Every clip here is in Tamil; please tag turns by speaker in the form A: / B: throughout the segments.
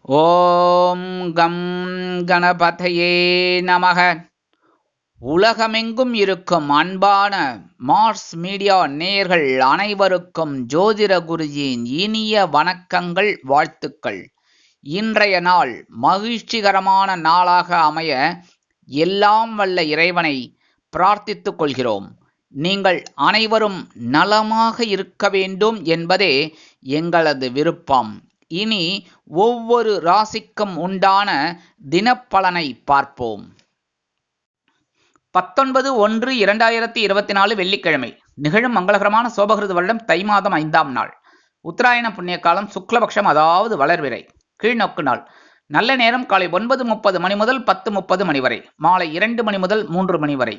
A: ஓம் கம் கணபதையே நமக. உலகமெங்கும் இருக்கும் அன்பான மார்ஸ் மீடியா நேயர்கள் அனைவருக்கும் ஜோதிட குருஜியின் இனிய வணக்கங்கள், வாழ்த்துக்கள். இன்றைய நாள் மகிழ்ச்சிகரமான நாளாக அமைய எல்லாம் வல்ல இறைவனை பிரார்த்தித்துக் கொள்கிறோம். நீங்கள் அனைவரும் நலமாக இருக்க வேண்டும் என்பதே எங்களது விருப்பம். இனி ஒவ்வொரு ராசிக்கும் உண்டான தினப்பலனை பார்ப்போம். 19/1/2024 வெள்ளிக்கிழமை நிகழும் மங்களகரமான சோபகிருது வருடம் தை மாதம் 5ஆம் நாள், உத்தராயண புண்ணிய காலம், சுக்லபக்ஷம், அதாவது வளர்விரை, கீழ்நோக்கு நாள். நல்ல நேரம் காலை 9:30 மணி முதல் 10:30 மணி வரை, மாலை 2 மணி முதல் 3 மணி வரை.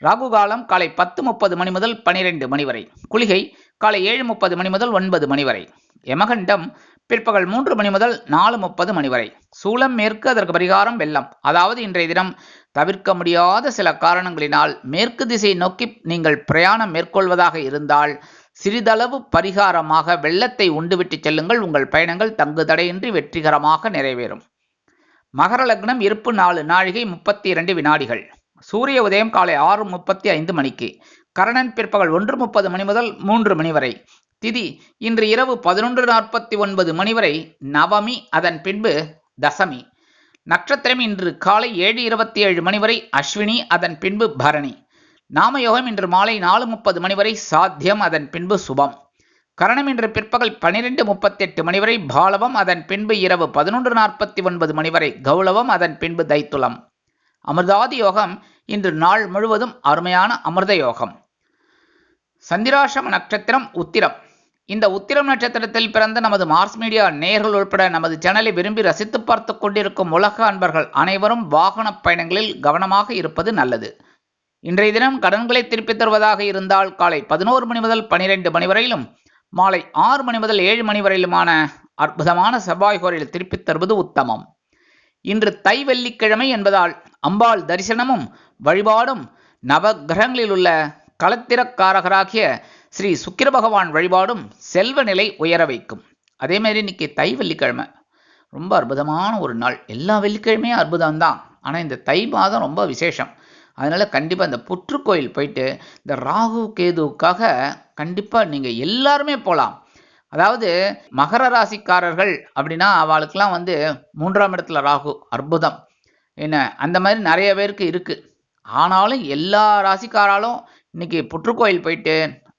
A: ராகு காலம் காலை 10:30 மணி முதல் 12 மணி வரை. குளிகை காலை 7:30 மணி முதல் 9 மணி வரை. யமகண்டம் பிற்பகல் 3 மணி முதல் 4:30 மணி வரை. சூலம் மேற்கு, அதற்கு பரிகாரம் வெள்ளம். அதாவது இன்றைய தினம் தவிர்க்க முடியாத சில காரணங்களினால் மேற்கு திசை நோக்கி நீங்கள் பிரயாணம் மேற்கொள்வதாக இருந்தால் சிறிதளவு பரிகாரமாக வெள்ளத்தை உண்டுவிட்டு செல்லுங்கள். உங்கள் பயணங்கள் தங்கு தடையின்றி வெற்றிகரமாக நிறைவேறும். மகர லக்னம், இருப்பு 4 நாழிகை 32 வினாடிகள். சூரிய உதயம் காலை 6:35 மணிக்கு. கரணன் பிற்பகல் 1:30 மணி முதல் 3 மணி வரை. திதி இன்று இரவு 11:49 மணி வரை நவமி, அதன் பின்பு தசமி. நட்சத்திரம் இன்று காலை 7:27 மணி வரை அஸ்வினி, அதன் பின்பு பரணி. நாமயோகம் இன்று மாலை 4:30 மணி வரை சாத்தியம், அதன் பின்பு சுபம். கரணம் இன்று பிற்பகல் 12:38 மணி வரை பாலவம், அதன் பின்பு இரவு 11:49 மணி வரை கௌளவம், அதன் பின்பு தைத்துளம். அமிர்தாதி யோகம் இன்று நாள் முழுவதும் அருமையான அமிர்த யோகம். சந்திராசிரம நட்சத்திரம் உத்திரம். இந்த உத்திரம் நட்சத்திரத்தில் பிறந்த நமது மார்ஸ் மீடியா நேயர்கள் உட்பட நமது சேனலை விரும்பி ரசித்து பார்த்து கொண்டிருக்கும் உலக அன்பர்கள் அனைவரும் வாகன பயணங்களில் கவனமாக இருப்பது நல்லது. இன்றைய தினம் கடன்களை திருப்பித் தருவதாக இருந்தால் காலை 11 மணி முதல் 12 மணி வரையிலும், மாலை 6 மணி முதல் 7 மணி வரையிலுமான அற்புதமான செவ்வாய் கோரையில் திருப்பித் தருவது உத்தமம். இன்று தை வெள்ளிக்கிழமை என்பதால் அம்பாள் தரிசனமும் வழிபாடும் நவகிரகங்களில் உள்ள களத்திரக்காரகராகிய ஸ்ரீ சுக்கிர பகவான் வழிபாடும் செல்வ நிலை உயர வைக்கும். அதே மாதிரி இன்னைக்கு தை வெள்ளிக்கிழமை ரொம்ப அற்புதமான ஒரு நாள். எல்லா வெள்ளிக்கிழமையும் அற்புதம்தான், ஆனால் இந்த தை மாதம் ரொம்ப விசேஷம். அதனால கண்டிப்பாக இந்த புற்றுக்கோயில் போயிட்டு இந்த ராகு கேதுவுக்காக கண்டிப்பாக நீங்கள் எல்லாருமே போகலாம். அதாவது மகர ராசிக்காரர்கள் அப்படின்னா அவளுக்கெல்லாம் 3ஆம் இடத்துல ராகு அற்புதம் என்ன, அந்த மாதிரி நிறைய பேருக்கு இருக்குது. ஆனாலும் எல்லா ராசிக்காராலும் இன்னைக்கு புற்றுக்கோயில் போயிட்டு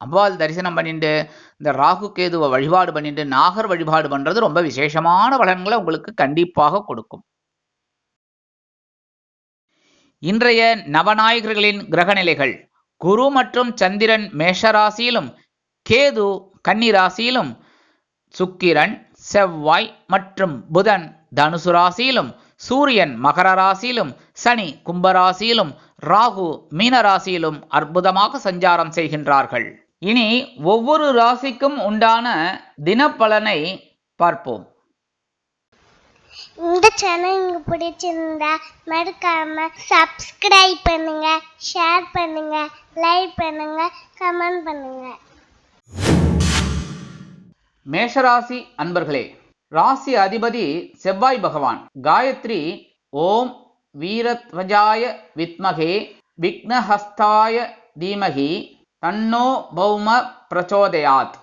A: அம்பாள் தரிசனம் பண்ணிட்டு இந்த ராகு கேதுவை வழிபாடு பண்ணிட்டு நாகர் வழிபாடு பண்ணுறது ரொம்ப விசேஷமான பலன்களை உங்களுக்கு கண்டிப்பாக கொடுக்கும். இன்றைய நவநாயகர்களின் கிரகநிலைகள்: குரு மற்றும் சந்திரன் மேஷராசியிலும், கேது கன்னி ராசியிலும், சுக்கிரன், செவ்வாய் மற்றும் புதன் தனுசு ராசியிலும், சூரியன் மகர ராசியிலும், சனி கும்பராசியிலும், ராகு மீன ராசியிலும் அற்புதமாக சஞ்சாரம் செய்கின்றார்கள். இனி ஒவ்வொரு ராசிக்கும் உண்டான தினப்பலனை பார்ப்போம்.
B: இந்த சேனல் உங்களுக்கு பிடிச்சிருந்தா மறக்காம சப்ஸ்கிரைப் பண்ணுங்க, ஷேர் பண்ணுங்க, லைக் பண்ணுங்க, கமெண்ட் பண்ணுங்க.
A: மேஷராசி அன்பர்களே, ராசி அதிபதி செவ்வாய் பகவான். காயத்ரி ஓம் வீரத்வஜாய வித்மகே விக்னஹஸ்தாய தீமகி தன்னோ பௌம பிரச்சோதயாத்.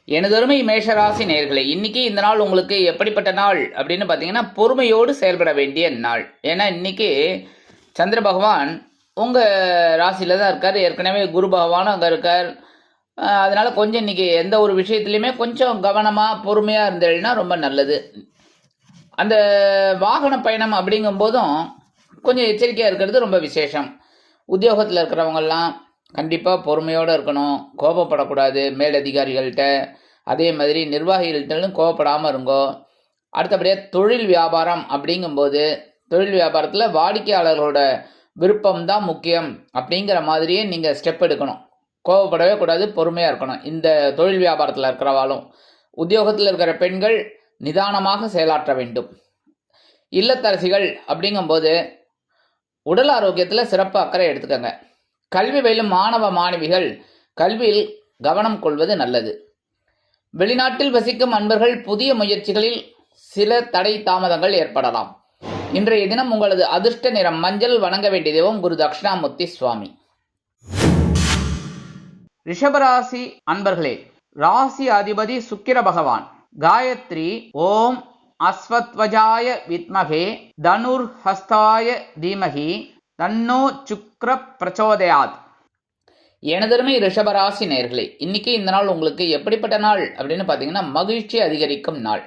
A: எனதொருமை மேஷராசி நேயர்களே, இன்னைக்கு இந்த நாள் உங்களுக்கு எப்படிப்பட்ட நாள் அப்படின்னு பார்த்தீங்கன்னா பொறுமையோடு செயல்பட வேண்டிய நாள். ஏன்னா இன்னைக்கு சந்திர பகவான் உங்கள் ராசியில் தான் இருக்கார். ஏற்கனவே குரு பகவானும் அங்கே இருக்கார். அதனால் கொஞ்சம் இன்றைக்கி எந்த ஒரு விஷயத்துலையுமே கொஞ்சம் கவனமாக பொறுமையாக இருந்தேன்னா ரொம்ப நல்லது. அந்த வாகன பயணம் அப்படிங்கும்போதும் கொஞ்சம் எச்சரிக்கையாக இருக்கிறது ரொம்ப விசேஷம். உத்தியோகத்தில் இருக்கிறவங்கெல்லாம் கண்டிப்பாக பொறுமையோடு இருக்கணும், கோபப்படக்கூடாது மேலதிகாரிகள்கிட்ட. அதே மாதிரி நிர்வாகிகள்கிட்டும் கோபப்படாமல் இருங்கோ. அடுத்தபடியாக தொழில் வியாபாரம் அப்படிங்கும்போது தொழில் வியாபாரத்தில் வாடிக்கையாளர்களோட விருப்பம்தான் முக்கியம் அப்படிங்கிற மாதிரியே நீங்கள் ஸ்டெப் எடுக்கணும். கோபப்படவே கூடாது, பொறுமையாக இருக்கணும். இந்த தொழில் வியாபாரத்தில் இருக்கிறவாலும் உத்தியோகத்தில் இருக்கிற பெண்கள் நிதானமாக செயலாற்ற வேண்டும். இல்லத்தரசிகள் அப்படிங்கும்போது உடல் ஆரோக்கியத்தில் சிறப்பு அக்கறை எடுத்துக்கங்க. கல்வி பயிலும் மாணவ மாணவிகள் கல்வியில் கவனம் கொள்வது நல்லது. வெளிநாட்டில் வசிக்கும் அன்பர்கள் புதிய முயற்சிகளில் சில தடை தாமதங்கள் ஏற்படலாம். இன்றைய தினம் உங்களது அதிர்ஷ்ட நிறம் மஞ்சள். வணங்க வேண்டிய தெய்வம் குரு தட்சிணாமூர்த்தி சுவாமி. ரிஷபராசி அன்பர்களே, ராசி அதிபதி சுக்கிர பகவான். காயத்ரி ஓம் அஸ்வத்வஜாய வித்மகே தனுர் ஹஸ்தாய தீமகி தன்னோ சுக்ர பிரச்சோதயாத். எனதருமை ரிஷபராசி நேயர்களே, இன்னைக்கு இந்த நாள் உங்களுக்கு எப்படிப்பட்ட நாள் அப்படின்னு பார்த்தீங்கன்னா, மகிழ்ச்சி அதிகரிக்கும் நாள்.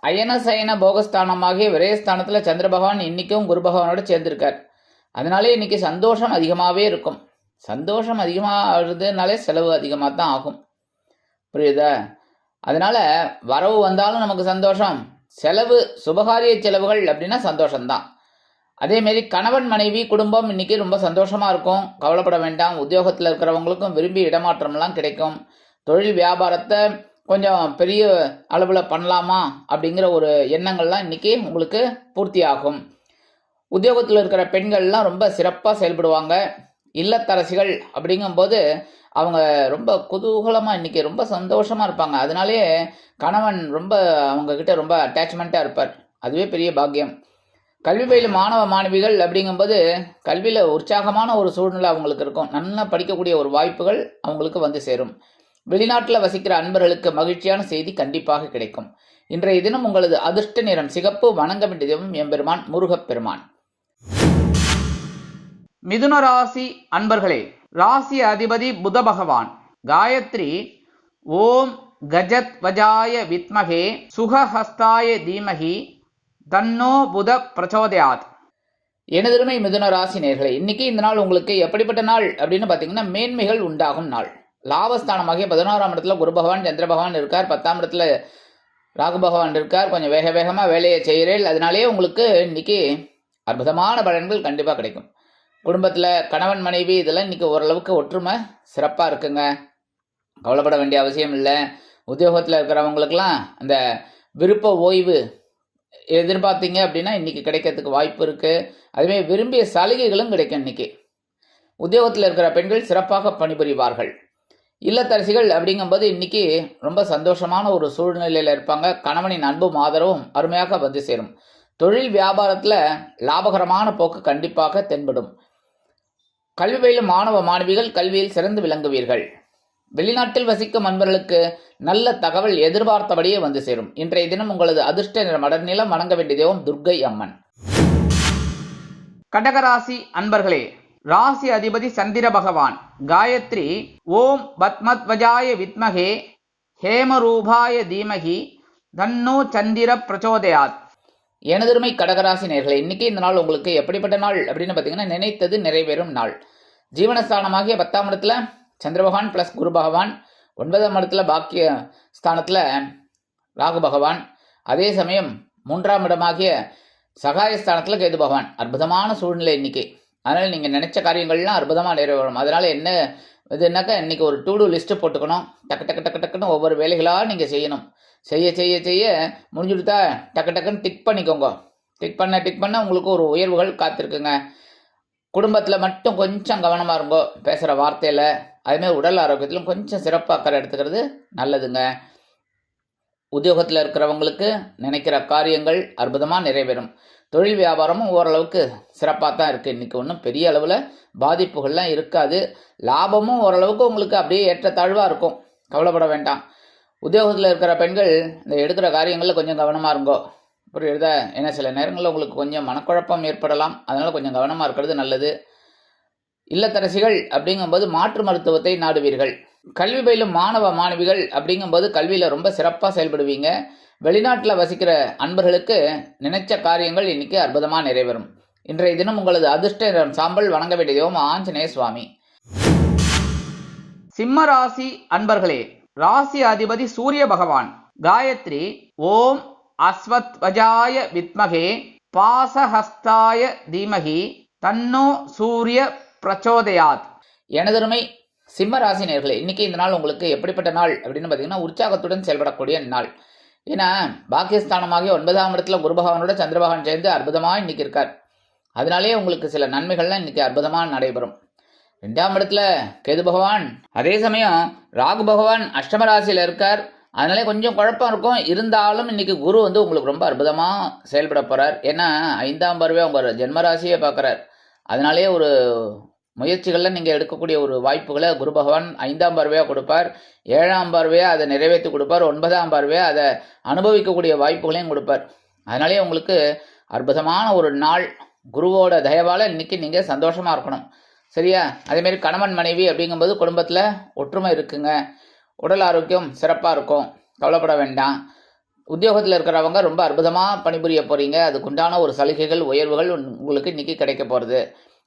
A: அயன சயன போகஸ்தானமாகிய விரயஸ்தானத்தில் சந்திர பகவான் இன்னைக்கும் குரு பகவானோட சேர்ந்திருக்கார். அதனாலே இன்னைக்கு சந்தோஷம் அதிகமாகவே இருக்கும். சந்தோஷம் அதிகமாகிறதுனாலே செலவு அதிகமாக தான் ஆகும். புரியுதா? அதனால வரவு வந்தாலும் நமக்கு சந்தோஷம், செலவு சுபகாரிய செலவுகள் அப்படின்னா சந்தோஷம்தான். அதேமாரி கணவன் மனைவி குடும்பம் இன்னைக்கு ரொம்ப சந்தோஷமாக இருக்கும். கவலைப்பட வேண்டாம். உத்தியோகத்தில் இருக்கிறவங்களுக்கும் விரும்பி இடமாற்றம்லாம் கிடைக்கும். தொழில் வியாபாரத்தை கொஞ்சம் பெரிய அளவில் பண்ணலாமா அப்படிங்கிற ஒரு எண்ணங்கள்லாம் இன்னைக்கு உங்களுக்கு பூர்த்தி ஆகும். உத்தியோகத்தில் இருக்கிற பெண்கள்லாம் ரொம்ப சிறப்பாக செயல்படுவாங்க. இல்லத்தரசிகள் அப்படிங்கும்போது அவங்க ரொம்ப குதூகலமாக இன்னைக்கு ரொம்ப சந்தோஷமாக இருப்பாங்க. அதனாலே கணவன் ரொம்ப அவங்கக்கிட்ட ரொம்ப அட்டாச்மெண்ட்டாக இருப்பார். அதுவே பெரிய பாக்கியம். கல்வி பயிலும் மாணவ மாணவிகள் அப்படிங்கும்போது கல்வியில் உற்சாகமான ஒரு சூழ்நிலை அவங்களுக்கு இருக்கும். நல்லா படிக்கக்கூடிய ஒரு வாய்ப்புகள் அவங்களுக்கு வந்து சேரும். வெளிநாட்டில் வசிக்கிற அன்பர்களுக்கு மகிழ்ச்சியான செய்தி கண்டிப்பாக கிடைக்கும். இன்றைய தினம் உங்களது அதிர்ஷ்ட நிறம் சிகப்பு. வணங்க வேண்டிய தெய்வம் எம்பெருமான் முருகப்பெருமான். மிதுன ராசி அன்பர்களே, ராசி அதிபதி புத பகவான். காயத்ரி ஓம் கஜத் வஜாய வித்மகே சுகஹஸ்தாய தீமகி தன்னோ புத பிரச்சோதயாத். எனதருமை மிதுன ராசி நேயர்களே, இன்னைக்கு இந்த நாள் உங்களுக்கு எப்படிப்பட்ட நாள் அப்படின்னு பார்த்தீங்கன்னா, மேன்மைகள் உண்டாகும் நாள். லாபஸ்தானமாகிய 11ஆம் இடத்துல குரு பகவான் சந்திர பகவான் இருக்கார். 10ஆம் இடத்துல ராகு பகவான் இருக்கார். கொஞ்சம் வேகமாக வேலையை செய்கிறேன். அதனாலேயே உங்களுக்கு இன்னைக்கு அற்புதமான பலன்கள் கண்டிப்பாக கிடைக்கும். குடும்பத்தில் கணவன் மனைவி இதெல்லாம் இன்னைக்கு ஓரளவுக்கு ஒற்றுமை சிறப்பாக இருக்குங்க. கவலைப்பட வேண்டிய அவசியம் இல்லை. உத்தியோகத்தில் இருக்கிறவங்களுக்கெல்லாம் அந்த விருப்ப ஓய்வு எதிர்பார்த்தீங்க அப்படின்னா இன்னைக்கு கிடைக்கிறதுக்கு வாய்ப்பு இருக்குது. அதுவே விரும்பிய சலுகைகளும் கிடைக்கும். இன்னைக்கு உத்தியோகத்தில் இருக்கிற பெண்கள் சிறப்பாக பணிபுரிவார்கள். இல்லத்தரசிகள் அப்படிங்கும்போது இன்னைக்கு ரொம்ப சந்தோஷமான ஒரு சூழ்நிலையில் இருப்பாங்க. கணவனின் அன்பும் ஆதரவும் அருமையாக வந்து சேரும். தொழில் வியாபாரத்தில் லாபகரமான போக்கு கண்டிப்பாக தென்படும். கல்வி பயிலும் மாணவ மாணவிகள் கல்வியில் சிறந்து விளங்குவீர்கள். வெளிநாட்டில் வசிக்கும் அன்பர்களுக்கு நல்ல தகவல் எதிர்பார்த்தபடியே வந்து சேரும். இன்றைய தினம் உங்களது அதிர்ஷ்ட நிறம் அடர்நிலம். வணங்க வேண்டிய தெய்வம் துர்க்கை அம்மன். கடகராசி அன்பர்களே, ராசி அதிபதி சந்திர பகவான். காயத்ரி ஓம் பத்மத்வஜாய வித்மகே ஹேமரூபாய தீமகி தன்னோ சந்திர பிரச்சோதயாத். எனதருமை கடகராசி நேயர்களே, இன்னைக்கு இந்த நாள் உங்களுக்கு எப்படிப்பட்ட நாள் அப்படின்னு பார்த்தீங்கன்னா, நினைத்தது நிறைவேறும் நாள். ஜீவனஸ்தானமாகிய 10ஆம் இடத்துல சந்திர பகவான் பிளஸ் குரு பகவான், 9ஆம் இடத்துல பாக்கிய ஸ்தானத்தில் ராகு பகவான், அதே சமயம் 3ஆம் இடமாகிய சகாயஸ்தானத்தில் கேது பகவான். அற்புதமான சூழ்நிலை இன்னைக்கு. அதனால் நீங்கள் நினைச்ச காரியங்கள்லாம் அற்புதமாக நிறைவேறும். அதனால் என்ன இதுனாக்கா இன்னைக்கு ஒரு டூ டூ லிஸ்ட்டு போட்டுக்கணும். டக்குன்னு ஒவ்வொரு வேலைகளாக நீங்கள் செய்யணும். செய்ய செய்ய செய்ய முடிஞ்சுடுதா டக்குன்னு டிக் பண்ணிக்கோங்க. டிக் பண்ண உங்களுக்கு ஒரு உயர்வுகள் காத்திருக்குங்க. குடும்பத்தில் மட்டும் கொஞ்சம் கவனமாக இருங்கோ பேசுகிற வார்த்தையில். அதுமாதிரி உடல் ஆரோக்கியத்திலும் கொஞ்சம் சிறப்பாக அக்கறை எடுத்துக்கிறது நல்லதுங்க. உத்தியோகத்தில் இருக்கிறவங்களுக்கு நினைக்கிற காரியங்கள் அற்புதமாக நிறைவேறும். தொழில் வியாபாரமும் ஓரளவுக்கு சிறப்பாக தான் இருக்குது. இன்றைக்கி ஒன்றும் பெரிய அளவில் பாதிப்புகள்லாம் இருக்காது. லாபமும் ஓரளவுக்கு உங்களுக்கு அப்படியே ஏற்றத்தாழ்வாக இருக்கும். கவலைப்பட வேண்டாம். உத்தியோகத்தில் இருக்கிற பெண்கள் இந்த எடுக்கிற காரியங்களில் கொஞ்சம் கவனமாக இருங்கோ. புரியுதா? ஏன்னா சில நேரங்களில் உங்களுக்கு கொஞ்சம் மனக்குழப்பம் ஏற்படலாம். அதனால் கொஞ்சம் கவனமாக இருக்கிறது நல்லது. இல்லத்தரசிகள் அப்படிங்கும்போது மாற்று மருத்துவத்தை நாடுவீர்கள். கல்வி பயிலும் மாணவ மாணவிகள் அப்படிங்கும்போது கல்வியில் ரொம்ப சிறப்பாக செயல்படுவீங்க. வெளிநாட்டில் வசிக்கிற அன்பர்களுக்கு நினைச்ச காரியங்கள் இன்னைக்கு அற்புதமாக நிறைவேறும். இன்றைய தினம் உங்களது அதிர்ஷ்ட நிறம் சாம்பல். வணங்க வேண்டிய தெய்வம் ஆஞ்சநேய சுவாமி. சிம்ம ராசி அன்பர்களே, ராசி அதிபதி சூரிய பகவான். காயத்ரி ஓம் அஸ்வத்வஜாய வித்மகே பாசஹஸ்தாய தீமகி தன்னோ சூரிய பிரச்சோதயாத். எனதருமை சிம்ம ராசி நேயர்களே, இன்னைக்கு இந்த நாள் உங்களுக்கு எப்படிப்பட்ட நாள் அப்படின்னு பார்த்தீங்கன்னா, உற்சாகத்துடன் செயல்படக்கூடிய நாள். ஏன்னா பாக்கியஸ்தானமாகிய 9ஆம் இடத்துல குரு பகவானோட சந்திர பகவான் சேர்ந்து அற்புதமாக இன்னைக்கு இருக்கார். அதனாலேயே உங்களுக்கு சில நன்மைகள்லாம் இன்னைக்கு அற்புதமாக நடைபெறும். 2ஆம் இடத்துல கேது பகவான், அதே சமயம் ராகு பகவான் அஷ்டம ராசியில் இருக்கார். அதனாலே கொஞ்சம் குழப்பம் இருக்கும். இருந்தாலும் இன்னைக்கு குரு வந்து உங்களுக்கு ரொம்ப அற்புதமாக செயல்பட போகிறார். ஏன்னா 5ஆம் பார்வையாக உங்கள் ஜென்மராசியை பார்க்குறார். அதனாலே ஒரு முயற்சிகளில் நீங்கள் எடுக்கக்கூடிய ஒரு வாய்ப்புகளை குரு பகவான் 5ஆம் பார்வையாக கொடுப்பார். 7ஆம் பார்வையாக அதை நிறைவேற்றி கொடுப்பார். 9ஆம் பார்வையாக அதை அனுபவிக்கக்கூடிய வாய்ப்புகளையும் கொடுப்பார். அதனாலே உங்களுக்கு அற்புதமான ஒரு நாள். குருவோட தயவால் இன்னைக்கு நீங்கள் சந்தோஷமாக இருக்கணும். சரியா? அதேமாரி கணவன் மனைவி அப்படிங்கும்போது குடும்பத்தில் ஒற்றுமை இருக்குங்க. உடல் ஆரோக்கியம் சிறப்பாக இருக்கும், கவலைப்பட வேண்டாம். உத்தியோகத்தில் இருக்கிறவங்க ரொம்ப அற்புதமாக பணிபுரிய போகிறீங்க. அதுக்குண்டான ஒரு சலுகைகள் உயர்வுகள் உங்களுக்கு இன்றைக்கி கிடைக்க போகிறது.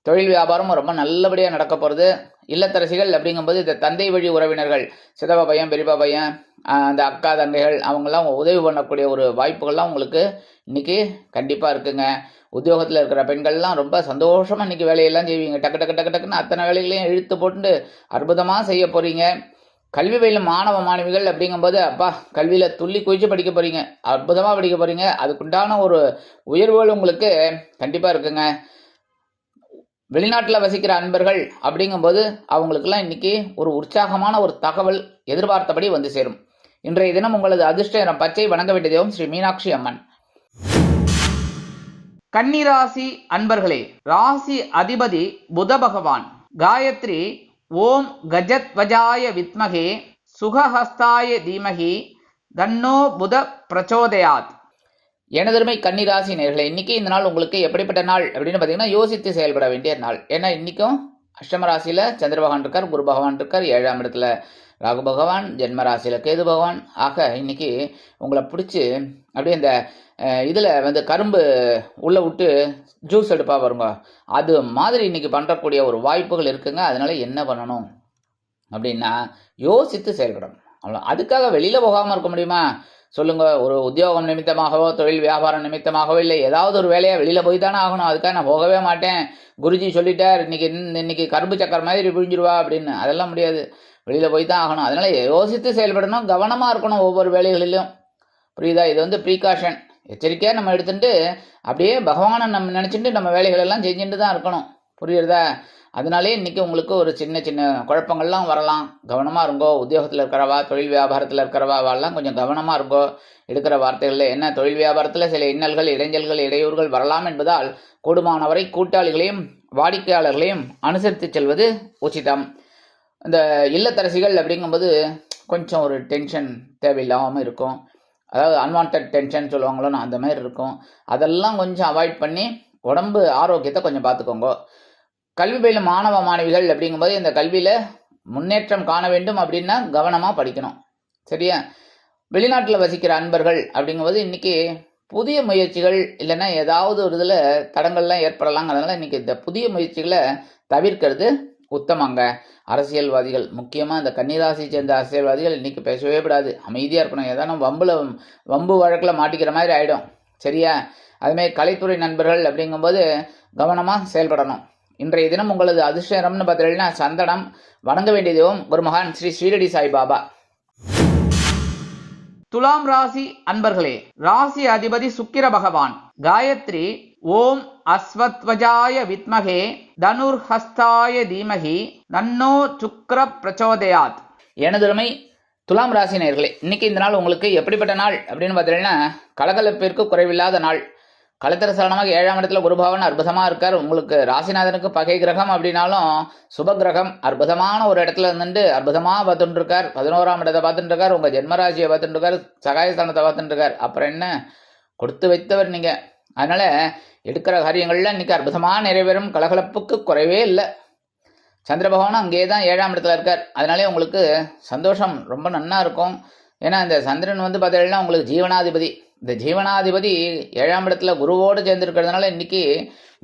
A: தொழில் வியாபாரம் ரொம்ப நல்லபடியாக நடக்க போகிறது. இல்லத்தரசிகள் அப்படிங்கும்போது இந்த தந்தை வழி உறவினர்கள், சிதப்பா பையன், பெரியப்பா பையன், அந்த அக்கா தங்கைகள் அவங்கெல்லாம் உதவி பண்ணக்கூடிய ஒரு வாய்ப்புகள்லாம் உங்களுக்கு இன்றைக்கி கண்டிப்பாக இருக்குங்க. உத்தியோகத்தில் இருக்கிற பெண்கள்லாம் ரொம்ப சந்தோஷமாக இன்றைக்கி வேலையெல்லாம் செய்வீங்க. டக்கு டக்கு டக்கு டக்குன்னு அத்தனை வேலைகளையும் இழுத்து போட்டு அற்புதமாக செய்ய போகிறீங்க. கல்வி பயிலும் மாணவ மாணவிகள் அப்படிங்கும்போது அப்பா கல்வியில் துள்ளி குதிச்சு படிக்க போகிறீங்க, அற்புதமாக படிக்க போகிறீங்க. அதுக்குண்டான ஒரு உயர்வுகள் உங்களுக்கு கண்டிப்பாக இருக்குங்க. வெளிநாட்டில் வசிக்கிற அன்பர்கள் அப்படிங்கும்போது அவங்களுக்கெல்லாம் இன்றைக்கி ஒரு உற்சாகமான ஒரு தகவல் எதிர்பார்த்தபடி வந்து சேரும். இன்றைய தினம் உங்களது அதிர்ஷ்ட நிறம் பச்சை. வணங்க வேண்டிய தெய்வம் ஸ்ரீ மீனாட்சி அம்மன். கன்னிராசி அன்பர்களே, ராசி அதிபதி புத பகவான். காயத்ரி ஓம் கஜத்வஜாய வித்மகே சுகஹஸ்தாய தீமகி தன்னோ புத பிரச்சோதயாத். எனதருமை கன்னிராசி நேயர்களே, இன்னைக்கு இந்த நாள் உங்களுக்கு எப்படிப்பட்ட நாள் அப்படின்னு பார்த்தீங்கன்னா யோசித்து செயல்பட வேண்டிய நாள். ஏன்னா இன்னைக்கும் அஷ்டம ராசியில் சந்திர பகவான் இருக்கார், குரு பகவான் இருக்கார், 7ஆம் இடத்துல ராகு பகவான், ஜென்ம ராசியில் கேது பகவான். ஆக இன்னைக்கு உங்களை பிடிச்சி அப்படியே இந்த இதில் வந்து கரும்பு உள்ளே விட்டு ஜூஸ் எடுப்பா வருங்க, அது மாதிரி இன்னைக்கு பண்ணுறக்கூடிய ஒரு வாய்ப்புகள் இருக்குங்க. அதனால என்ன பண்ணணும் அப்படின்னா யோசித்து செயல்படணும். அவ்வளோ. அதுக்காக வெளியில் போகாமல் இருக்க முடியுமா சொல்லுங்க? ஒரு உத்தியோகம் நிமித்தமாகவோ தொழில் வியாபாரம் நிமித்தமாகவோ இல்லை ஏதாவது ஒரு வேலையாக வெளியில் போய் தானே ஆகணும். அதுக்காக நான் போகவே மாட்டேன், குருஜி சொல்லிட்டார் இன்னைக்கு கரும்பு சக்கரை மாதிரி பிழிஞ்சிருவா அப்படின்னு, அதெல்லாம் முடியாது. வெளியில் போய் தான் ஆகணும். அதனால யோசித்து செயல்படணும், கவனமாக இருக்கணும் ஒவ்வொரு வேலைகளிலும். புரியுதா? இது வந்து ப்ரீகாஷன், எச்சரிக்கையாக நம்ம எடுத்துட்டு அப்படியே பகவானை நம்ம நினச்சிட்டு நம்ம வேலைகளெல்லாம் செஞ்சுட்டு தான் இருக்கணும். புரியுறதா? அதனாலே இன்றைக்கி உங்களுக்கு ஒரு சின்ன சின்ன குழப்பங்கள்லாம் வரலாம். கவனமாக இருங்கோ. உத்தியோகத்தில் இருக்கிறவா, தொழில் வியாபாரத்தில் இருக்கிறவாவெல்லாம் கொஞ்சம் கவனமாக இருங்கோ. எடுக்கிற வார்த்தைகளில் என்ன, தொழில் வியாபாரத்தில் சில இன்னல்கள், இடைஞ்சல்கள், இடையூறுகள் வரலாம் என்பதால் கூடுமானவரை கூட்டாளிகளையும் வாடிக்கையாளர்களையும் அனுசரித்து செல்வது உச்சிதம். இந்த இல்லத்தரசிகள் அப்படிங்கும்போது கொஞ்சம் ஒரு டென்ஷன் தேவையில்லாமல் இருக்கும். அதாவது அன்வான்ட் டென்ஷன் சொல்லுவாங்களோ, அந்த மாதிரி இருக்கும். அதெல்லாம் கொஞ்சம் அவாய்ட் பண்ணி உடம்பு ஆரோக்கியத்தை கொஞ்சம் பார்த்துக்கோங்க. கல்வி பயிலும் மாணவ மாணவிகள் அப்படிங்கும்போது இந்த கல்வியில் முன்னேற்றம் காண வேண்டும் அப்படின்னா கவனமாக படிக்கணும். சரியா? வெளிநாட்டில் வசிக்கிற அன்பர்கள் அப்படிங்கும்போது இன்றைக்கி புதிய முயற்சிகள் இல்லைன்னா ஏதாவது ஒரு இதில் தடங்கள்லாம் ஏற்படலாங்க. அதனால் இன்றைக்கி இந்த புதிய முயற்சிகளை தவிர்க்கிறது உத்தமங்க. அரசியல்வாதிகள், முக்கியமாக இந்த கன்னிராசி சேர்ந்த அரசியல்வாதிகள் இன்றைக்கி பேசவே கூடாது, அமைதியாக இருக்கணும். ஏதானும் வம்பு வழக்கில் மாட்டிக்கிற மாதிரி ஆகிடும். சரியா? அதுமாதிரி கலைத்துறை நண்பர்கள் அப்படிங்கும்போது கவனமாக செயல்படணும். இன்றைய தினம் உங்களது அதிர்ஷ்ட நிறம்னு பார்த்தீங்கன்னா சந்தனம். வணங்க வேண்டிய தெய்வம் குருமகான் ஸ்ரீ ஸ்ரீரடி சாய்பாபா. துலாம் ராசி அன்பர்களே, ராசி அதிபதி சுக்கிர பகவான். காயத்ரி ஓம் அஸ்வத்வஜாய வித்மகே தனுர்ஹஸ்தாய தீமகி தன்னோ சுக்ர பிரச்சோதயாத். எனதுமை துலாம் ராசி நேயர்களே, இன்னைக்கு இந்த நாள் உங்களுக்கு எப்படிப்பட்ட நாள் அப்படின்னு பார்த்தீங்கன்னா கலகலப்பிற்கு குறைவில்லாத நாள். கலத்திரசலனமாக 7ஆம் இடத்துல குருபகவான் அற்புதமாக இருக்கார். உங்களுக்கு ராசிநாதனுக்கு பகை கிரகம் அப்படின்னாலும் சுப கிரகம் அற்புதமான ஒரு இடத்துல இருந்துட்டு அற்புதமாக பார்த்துட்டு இருக்கார். 11ஆம் இடத்தை பார்த்துட்டு இருக்கார், உங்கள் ஜென்மராசியை பார்த்துட்டு இருக்கார், சகாயஸ்தானத்தை பார்த்துட்டு இருக்கார். அப்புறம் என்ன, கொடுத்து வைத்தவர் நீங்கள். அதனால் எடுக்கிற காரியங்கள்லாம் இன்றைக்கி அற்புதமாக நிறைவேறும், கலகலப்புக்கு குறைவே இல்லை. சந்திர பகவானும் அங்கேயே தான் 7ஆம் இடத்துல இருக்கார். அதனாலே உங்களுக்கு சந்தோஷம் ரொம்ப நன்னா இருக்கும். ஏன்னா இந்த சந்திரன் வந்து பார்த்தீங்கன்னா உங்களுக்கு ஜீவனாதிபதி. இந்த ஜீவனாதிபதி 7ஆம் இடத்துல குருவோடு சேர்ந்துருக்கிறதுனால இன்றைக்கி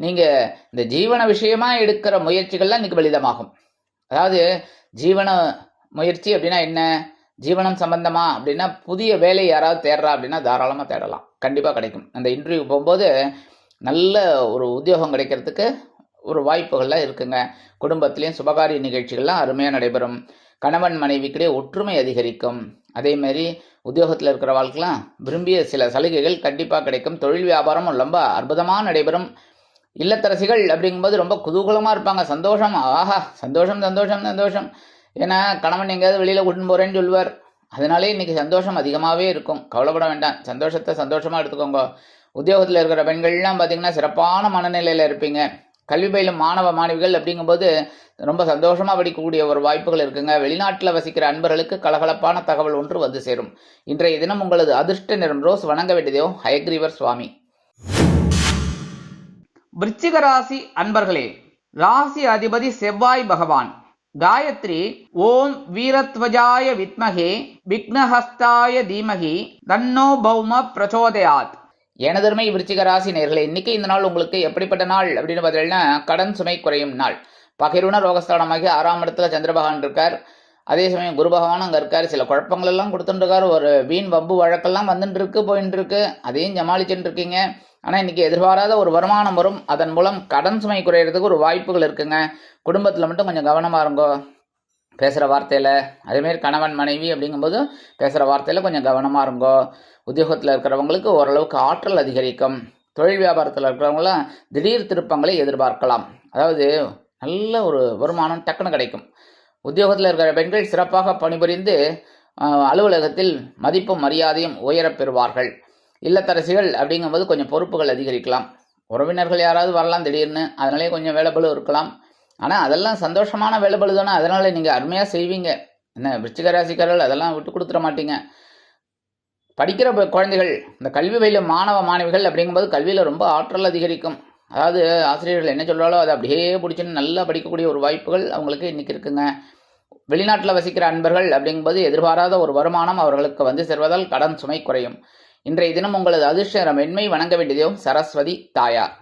A: நீங்கள் இந்த ஜீவன விஷயமாக எடுக்கிற முயற்சிகள்லாம் இன்றைக்கி பலிதமாகும். அதாவது ஜீவன முயற்சி அப்படின்னா என்ன, ஜீவனம் சம்பந்தமா அப்படின்னா புதிய வேலை யாராவது தேடுறா அப்படின்னா தாராளமாக தேடலாம், கண்டிப்பாக கிடைக்கும். அந்த இன்டர்வியூ போகும்போது நல்ல ஒரு உத்தியோகம் கிடைக்கிறதுக்கு ஒரு வாய்ப்புகள்லாம் இருக்குங்க. குடும்பத்திலையும் சுபகாரிய நிகழ்ச்சிகள்லாம் அருமையாக நடைபெறும். கணவன் மனைவிக்கிடையே ஒற்றுமை அதிகரிக்கும். அதேமாரி உத்தியோகத்தில் இருக்கிற வாழ்க்கைலாம் விரும்பிய சில சலுகைகள் கண்டிப்பாக கிடைக்கும். தொழில் வியாபாரமும் ரொம்ப அற்புதமாக நடைபெறும். இல்லத்தரசிகள் அப்படிங்கும்போது ரொம்ப குதூகலமாக இருப்பாங்க. சந்தோஷம், ஆஹா சந்தோஷம் சந்தோஷம் சந்தோஷம். ஏன்னா கணவன் எங்கேயாவது வெளியில் கூட்டின்னு போகிறேன்னு சொல்லுவார். அதனாலே இன்னைக்கு சந்தோஷம் அதிகமாகவே இருக்கும். கவலைப்பட வேண்டாம். சந்தோஷத்தை சந்தோஷமாக எடுத்துக்கோங்க. உத்தியோகத்தில் இருக்கிற பெண்கள்லாம் பார்த்தீங்கன்னா சிறப்பான மனநிலையில் இருப்பீங்க. கல்வி பயிலும் மாணவ மாணவிகள் அப்படிங்கும்போது ரொம்ப சந்தோஷமாக படிக்கக்கூடிய ஒரு வாய்ப்புகள் இருக்குங்க. வெளிநாட்டில் வசிக்கிற அன்பர்களுக்கு கலகலப்பான தகவல் ஒன்று வந்து சேரும். இன்றைய தினம் உங்களது அதிர்ஷ்ட நிறம் ரோஸ். வணங்க வேண்டியதோ ஹயக்ரீவர் சுவாமி. விருச்சிக ராசி அன்பர்களே, ராசி அதிபதி செவ்வாய் பகவான். காயத்ரி ஓம் வீரத்வஜாய வித்மகே விக்னஹஸ்தாய தீமகி தன்னோ பௌம பிரச்சோதயாத். எனதருமை விருச்சிக ராசி நேயர்களே, இன்னைக்கு இந்த நாள் உங்களுக்கு எப்படிப்பட்ட நாள் அப்படின்னு பார்த்தீங்கன்னா, கடன் சுமை குறையும் நாள். பகிர்வுன ரோகஸ்தானமாகி 6ஆம் இடத்துல சந்திர பகவான் இருக்கார். அதே சமயம் குரு பகவான் அங்கே இருக்கார். சில குழப்பங்கள் எல்லாம் கொடுத்துட்டு இருக்காரு. ஒரு வீண் வம்பு வழக்கெல்லாம் வந்துட்டு இருக்கு, போயிட்டு இருக்கு. அதையும் சமாளிச்சுட்டு இருக்கீங்க. ஆனால் இன்னைக்கு எதிர்பாராத ஒரு வருமானம் வரும். அதன் மூலம் கடன் சுமை குறையிறதுக்கு ஒரு வாய்ப்புகள் இருக்குங்க. குடும்பத்தில் மட்டும் கொஞ்சம் கவனமாக இருங்கோ பேசுகிற வார்த்தையில். அதேமாரி கணவன் மனைவி அப்படிங்கும்போது பேசுகிற வார்த்தையில் கொஞ்சம் கவனமாக இருங்கோ. உத்தியோகத்தில் இருக்கிறவங்களுக்கு ஓரளவுக்கு ஆற்றல் அதிகரிக்கும். தொழில் வியாபாரத்தில் இருக்கிறவங்களாம் திடீர் திருப்பங்களை எதிர்பார்க்கலாம். அதாவது நல்ல ஒரு வருமானம் டக்குன்னு கிடைக்கும். உத்தியோகத்தில் இருக்கிற பெண்கள் சிறப்பாக பணிபுரிந்து அலுவலகத்தில் மதிப்பும் மரியாதையும் உயரப் பெறுவார்கள். இல்லத்தரசிகள் அப்படிங்கும்போது கொஞ்சம் பொறுப்புகள் அதிகரிக்கலாம். உறவினர்கள் யாராவது வரலாம் திடீர்னு, அதனாலே கொஞ்சம் வேலைபளு இருக்கலாம். ஆனால் அதெல்லாம் சந்தோஷமான வேலைபளு தானே. அதனால் நீங்கள் அருமையாக செய்வீங்க. என்ன விருச்சிக ராசிக்காரர்கள் அதெல்லாம் விட்டு கொடுத்துட மாட்டீங்க. படிக்கிற குழந்தைகள், இந்த கல்வி பயிலும் மாணவ மாணவிகள் அப்படிங்கும்போது கல்வியில் ரொம்ப ஆற்றல் அதிகரிக்கும். அதாவது ஆசிரியர்கள் என்ன சொல்கிறாலோ அதை அப்படியே பிடிச்சின்னு நல்லா படிக்கக்கூடிய ஒரு வாய்ப்புகள் அவங்களுக்கு இன்றைக்கி இருக்குங்க. வெளிநாட்டில் வசிக்கிற அன்பர்கள் அப்படிங்கும்போது எதிர்பாராத ஒரு வருமானம் அவர்களுக்கு வந்து சேர்வதால் கடன் சுமை குறையும். இன்றைய தினம் உங்களது அதிர்ஷ்ட மென்மை. வணங்க வேண்டியதும் சரஸ்வதி தாயார்.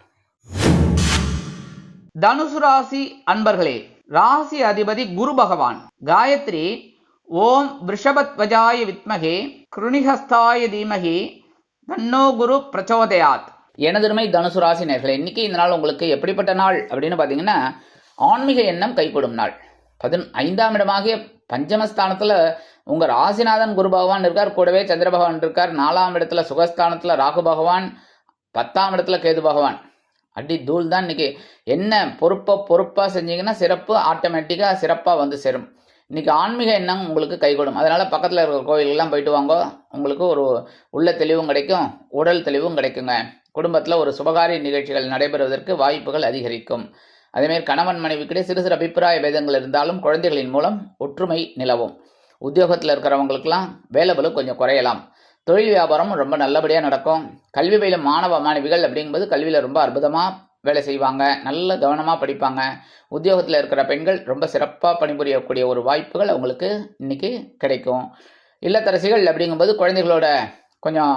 A: தனுசு ராசி அன்பர்களே, ராசி அதிபதி குரு பகவான். காயத்ரி ஓம் ரிஷபத்வஜாய வித்மகே கிருணிஹஸ்தாய தீமகி தன்னோ குரு பிரச்சோதயாத். எனதுமை தனுசு ராசி நேயர்களே, இன்னைக்கு இந்த நாள் உங்களுக்கு எப்படிப்பட்ட நாள் அப்படின்னு பார்த்தீங்கன்னா, ஆன்மீக எண்ணம் கைகூடும் நாள். 15ஆம் இடமாகிய பஞ்சமஸ்தானத்தில் உங்கள் ராசிநாதன் குரு பகவான் இருக்கார். கூடவே சந்திர பகவான் இருக்கார். 4ஆம் இடத்துல சுகஸ்தானத்தில் ராகு பகவான், 10ஆம் இடத்துல கேது பகவான். அடி தூள் தான். இன்னைக்கு என்ன பொறுப்பாக செஞ்சீங்கன்னா சிறப்பு ஆட்டோமேட்டிக்காக சிறப்பாக வந்து சேரும். இன்னைக்கு ஆன்மீக எண்ணம் உங்களுக்கு கைகூடும். அதனால் பக்கத்தில் இருக்கிற கோயிலெல்லாம் போயிட்டு வாங்க. உங்களுக்கு ஒரு உள்ள தெளிவும் கிடைக்கும், உடல் தெளிவும் கிடைக்குங்க. குடும்பத்தில் ஒரு சுபகாரிய நிகழ்ச்சிகள் நடைபெறுவதற்கு வாய்ப்புகள் அதிகரிக்கும். அதேமாரி கணவன் மனைவிக்கிடையே சிறு சிறு அபிப்பிராய பேதங்கள் இருந்தாலும் குழந்தைகளின் மூலம் ஒற்றுமை நிலவும். உத்தியோகத்தில் இருக்கிறவங்களுக்கெல்லாம் வேலைபளு கொஞ்சம் குறையலாம். தொழில் வியாபாரம் ரொம்ப நல்லபடியாக நடக்கும். கல்வி பயிலும் மாணவ மாணவிகள் அப்படிங்கும்போது கல்வியில் ரொம்ப அற்புதமாக வேலை செய்வாங்க. நல்ல கவனமாக படிப்பாங்க. உத்தியோகத்தில் இருக்கிற பெண்கள் ரொம்ப சிறப்பாக பணிபுரியக்கூடிய ஒரு வாய்ப்புகள் அவங்களுக்கு இன்றைக்கி கிடைக்கும். இல்லத்தரசிகள் அப்படிங்கும்போது குழந்தைகளோட கொஞ்சம்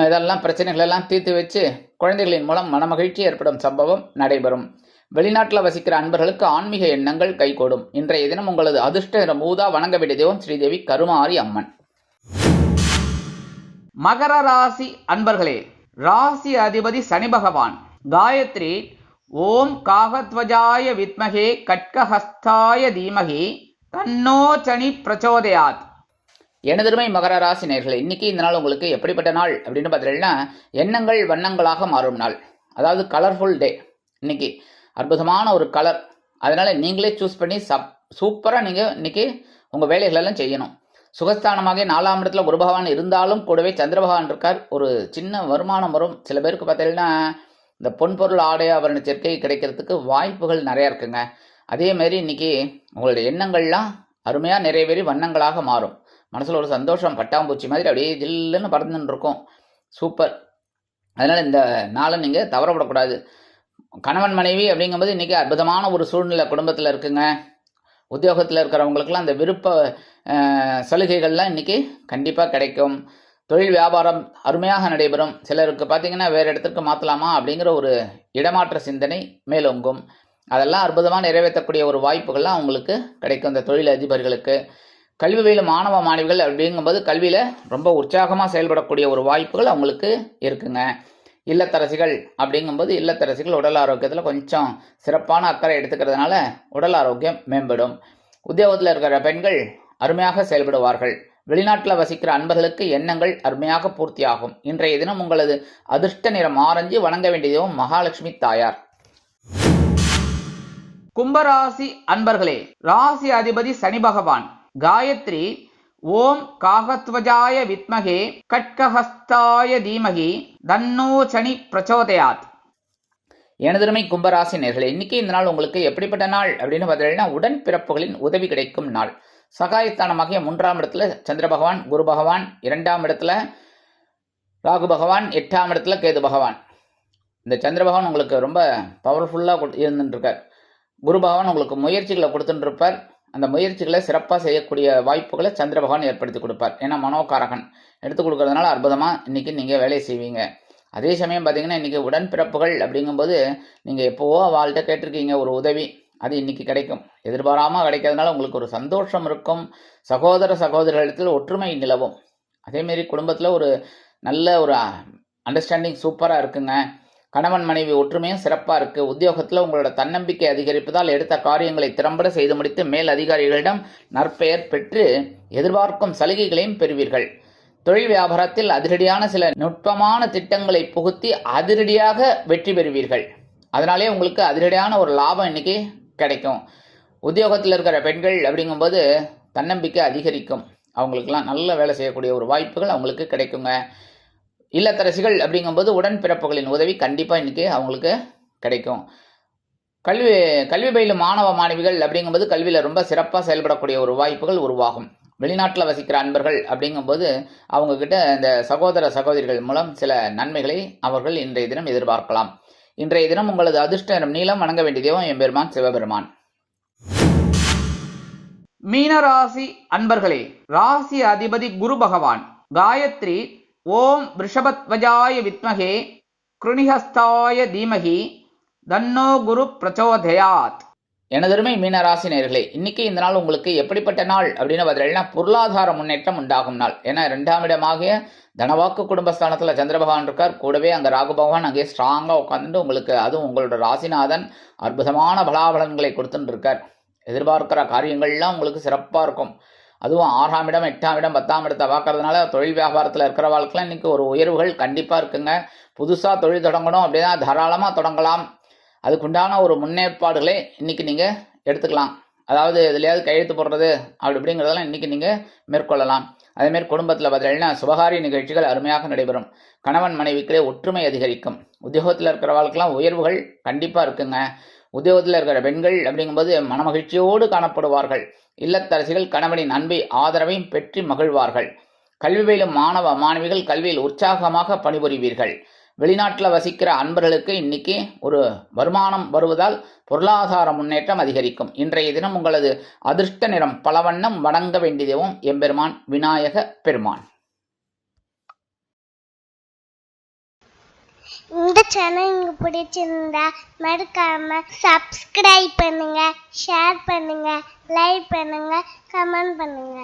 A: இதெல்லாம் பிரச்சனைகளெல்லாம் தீர்த்து வச்சு குழந்தைகளின் மூலம் மனமகிழ்ச்சி ஏற்படும் சம்பவம் நடைபெறும். வெளிநாட்டில் வசிக்கிற அன்பர்களுக்கு ஆன்மீக எண்ணங்கள் கைகூடும். இன்றைய தினம் உங்களது அதிர்ஷ்ட நிறம் ஊதா. வணங்க வேண்டிய தெய்வம் ஸ்ரீதேவி கருமாரி அம்மன். மகர ராசி அன்பர்களே, ராசி அதிபதி சனி பகவான். காயத்ரி ஓம் காகத்வஜாய வித்மகே கட்கஹஸ்தாய தீமகி தன்னோ சனி பிரச்சோதயாத். எனதருமை மகர ராசி நேயர்களே, இன்னைக்கு இந்த நாள் உங்களுக்கு எப்படிப்பட்ட நாள் அப்படின்னு பார்த்தீங்கன்னா, எண்ணங்கள் வண்ணங்களாக மாறும் நாள். அதாவது கலர்ஃபுல் டே. இன்னைக்கு அற்புதமான ஒரு கலர். அதனால் நீங்களே சூஸ் பண்ணி சூப்பராக நீங்கள் இன்றைக்கி உங்கள் வேலைகளெல்லாம் செய்யணும். சுகஸ்தானமாக 4ஆம் இடத்துல குரு பகவான் இருந்தாலும் கூடவே சந்திர பகவான் இருக்கார். ஒரு சின்ன வருமானம் வரும். சில பேருக்கு பார்த்தீங்கன்னா இந்த பொன்பொருள் ஆடை ஆபரண சேர்க்கை கிடைக்கிறதுக்கு வாய்ப்புகள் நிறையா இருக்குங்க. அதேமாரி இன்றைக்கி உங்களுடைய எண்ணங்கள்லாம் அருமையாக நிறைவேறி வண்ணங்களாக மாறும். மனசில் ஒரு சந்தோஷம் பட்டாம்பூச்சி மாதிரி அப்படியே ஜில்லுன்னு பறந்துன்னு இருக்கும். சூப்பர். அதனால் இந்த நாளை நீங்கள் தவறப்படக்கூடாது. கணவன் மனைவி அப்படிங்கும்போது இன்றைக்கி அற்புதமான ஒரு சூழ்நிலை குடும்பத்தில் இருக்குங்க. உத்தியோகத்தில் இருக்கிறவங்களுக்கெல்லாம் அந்த விருப்ப சலுகைகள்லாம் இன்றைக்கி கண்டிப்பாக கிடைக்கும். தொழில் வியாபாரம் அருமையாக நடைபெறும். சிலருக்கு பார்த்திங்கன்னா வேறு இடத்துக்கு மாற்றலாமா அப்படிங்கிற ஒரு இடமாற்ற சிந்தனை மேலோங்கும். அதெல்லாம் அற்புதமாக நிறைவேற்றக்கூடிய ஒரு வாய்ப்புகள்லாம் அவங்களுக்கு கிடைக்கும். இந்த தொழில் அதிபர்களுக்கு கல்வி பயிலும் மாணவ மாணவிகள் அப்படிங்கும்போது கல்வியில் ரொம்ப உற்சாகமாக செயல்படக்கூடிய ஒரு வாய்ப்புகள் அவங்களுக்கு இருக்குங்க. இல்லத்தரசிகள் அப்படிங்கும்போது இல்லத்தரசிகள் உடல் ஆரோக்கியத்தில் கொஞ்சம் சிறப்பான அக்கறை எடுத்துக்கிறதுனால உடல் ஆரோக்கியம் மேம்படும். உத்தியோகத்தில் இருக்கிற பெண்கள் அருமையாக செயல்படுவார்கள். வெளிநாட்டில் வசிக்கிற அன்பர்களுக்கு எண்ணங்கள் அருமையாக பூர்த்தியாகும். இன்றைய தினம் உங்களது அதிர்ஷ்ட நிறம் ஆரஞ்சு. வணங்க வேண்டியதும் மகாலட்சுமி தாயார். கும்பராசி அன்பர்களே, ராசி அதிபதி சனி பகவான். காயத்ரி ஓம் காகத்வஜாய வித்மகே கட்கஹஸ்தாய தீமகி தன்னோ சனி பிரச்சோதயாத். எனதுமை கும்பராசி நேர்களே, இன்னைக்கு இந்த நாள் உங்களுக்கு எப்படிப்பட்ட நாள் அப்படின்னு பார்த்தீங்கன்னா, உடன் பிறப்புகளின் உதவி கிடைக்கும் நாள். சகாயஸ்தானமாகிய 3ஆம் இடத்துல சந்திர பகவான், குரு பகவான், 2ஆம் இடத்துல ராகு பகவான், 8ஆம் இடத்துல கேது பகவான். இந்த சந்திர பகவான் உங்களுக்கு ரொம்ப பவர்ஃபுல்லாக இருந்துருக்கார். குரு பகவான் உங்களுக்கு முயற்சிகளை கொடுத்துட்டு இருப்பார். அந்த முயற்சிகளை சிறப்பாக செய்யக்கூடிய வாய்ப்புகளை சந்திர பகவான் ஏற்படுத்தி கொடுப்பார். ஏன்னா மனோகாரகன் எடுத்து கொடுக்கறதுனால அற்புதமாக இன்றைக்கி நீங்கள் வேலையை செய்வீங்க. அதே சமயம் பார்த்தீங்கன்னா, இன்றைக்கி உடன்பிறப்புகள் அப்படிங்கும்போது நீங்கள் எப்போவோ அவள்கிட்ட கேட்டிருக்கீங்க ஒரு உதவி, அது இன்றைக்கி கிடைக்கும். எதிர்பாராமல் கிடைக்கிறதுனால உங்களுக்கு ஒரு சந்தோஷம் இருக்கும். சகோதர சகோதரிகளிடத்தில் ஒற்றுமை நிலவும். அதேமாரி குடும்பத்தில் ஒரு நல்ல ஒரு அண்டர்ஸ்டாண்டிங் சூப்பராக இருக்குங்க. கணவன் மனைவி ஒற்றுமையும் சிறப்பாக இருக்குது. உத்தியோகத்தில் உங்களோட தன்னம்பிக்கை அதிகரிப்பதால் எடுத்த காரியங்களை திறம்பட செய்து முடித்து மேல் அதிகாரிகளிடம் நற்பெயர் பெற்று எதிர்பார்க்கும் சலுகைகளையும் பெறுவீர்கள். தொழில் வியாபாரத்தில் அதிரடியான சில நுட்பமான திட்டங்களை புகுத்தி அதிரடியாக வெற்றி பெறுவீர்கள். அதனாலே உங்களுக்கு அதிரடியான ஒரு லாபம் இன்னைக்கு கிடைக்கும். உத்தியோகத்தில் இருக்கிற பெண்கள் அப்படிங்கும்போது தன்னம்பிக்கை அதிகரிக்கும். அவங்களுக்கெல்லாம் நல்ல வேலை செய்யக்கூடிய ஒரு வாய்ப்புகள் அவங்களுக்கு கிடைக்குங்க. இல்லத்தரசிகள் அப்படிங்கும்போது உடன்பிறப்புகளின் உதவி கண்டிப்பாக இன்றைக்கி அவங்களுக்கு கிடைக்கும். கல்வி பயிலும் மாணவ மாணவிகள் அப்படிங்கும்போது கல்வியில் ரொம்ப சிறப்பாக செயல்படக்கூடிய ஒரு வாய்ப்புகள் உருவாகும். வெளிநாட்டில் வசிக்கிற அன்பர்கள் அப்படிங்கும்போது அவங்கக்கிட்ட இந்த சகோதர சகோதரிகள் மூலம் சில நன்மைகளை அவர்கள் இன்றைய தினம் எதிர்பார்க்கலாம். இன்றைய தினம் உங்களது அதிர்ஷ்ட நிறம் நீளம். வணங்க வேண்டிய தெய்வம் எம்பெருமான் சிவபெருமான். மீனராசி அன்பர்களே, ராசி அதிபதி குரு பகவான். காயத்ரி ஓம் ரிஷபத்வஜாய வித்மகே கிருணிஹஸ்தாய தீமகி தன்னோ குரு பிரச்சோதயாத். எனதருமை மீனராசி நேயர்களே, இன்னைக்கு இந்த நாள் உங்களுக்கு எப்படிப்பட்ட நாள் அப்படின்னு பார்த்தீங்கன்னா, பொருளாதார முன்னேற்றம் உண்டாகும் நாள். ஏன்னா 2ஆம் இடமாகிய தனவாக்கு குடும்பஸ்தானத்தில் சந்திர பகவான் இருக்கார். கூடவே அங்கே ராகு பகவான் அங்கே ஸ்ட்ராங்காக உட்காந்துட்டு உங்களுக்கு அதுவும் உங்களோட ராசிநாதன் அற்புதமான பலாபலன்களை கொடுத்துட்டு இருக்கார். எதிர்பார்க்கிற காரியங்கள்லாம் உங்களுக்கு சிறப்பாக இருக்கும். அதுவும் 6ஆம் இடம், 8ஆம் இடம், 10ஆம் இடத்தை பார்க்கறதுனால தொழில் வியாபாரத்தில் இருக்கிற வாழ்க்கையில் இன்றைக்கி ஒரு உயர்வுகள் கண்டிப்பாக இருக்குங்க. புதுசாக தொழில் தொடங்கணும் அப்படின்னா தாராளமாக தொடங்கலாம். அதுக்குண்டான ஒரு முன்னேற்பாடுகளை இன்றைக்கி நீங்கள் எடுத்துக்கலாம். அதாவது எதுலையாவது கையெழுத்து போடுறது அப்படிங்கிறதெல்லாம் இன்றைக்கி நீங்கள் மேற்கொள்ளலாம். அதேமாரி குடும்பத்தில் பார்த்தீங்கன்னா சுபகாரிய நிகழ்ச்சிகள் அருமையாக நடைபெறும். கணவன் மனைவிக்கிலே ஒற்றுமை அதிகரிக்கும். உத்தியோகத்தில் இருக்கிற வாழ்க்கைலாம் உயர்வுகள் கண்டிப்பாக இருக்குங்க. உத்தியோகத்தில் இருக்கிற பெண்கள் அப்படிங்கும்போது மனமகிழ்ச்சியோடு காணப்படுவார்கள். இல்லத்தரசிகள் கணவனின் அன்பை ஆதரவையும் பெற்று மகிழ்வார்கள். கல்வி பயிலும் மாணவ மாணவிகள் கல்வியில் உற்சாகமாக பணிபுரிவீர்கள். வெளிநாட்டில் வசிக்கிற அன்பர்களுக்கு இன்னைக்கு ஒரு வருமானம் வருவதால் பொருளாதார முன்னேற்றம் அதிகரிக்கும். இன்றைய தினம் உங்களது அதிர்ஷ்ட நிறம் பலவண்ணம். வணங்க வேண்டியதும் எம்பெருமான் விநாயக பெருமான்.
B: இந்த சேனல் உங்களுக்கு பிடிச்சிருந்தா மறக்காம சப்ஸ்கிரைப் பண்ணுங்க, ஷேர் பண்ணுங்க, லைக் பண்ணுங்க, கமெண்ட் பண்ணுங்க.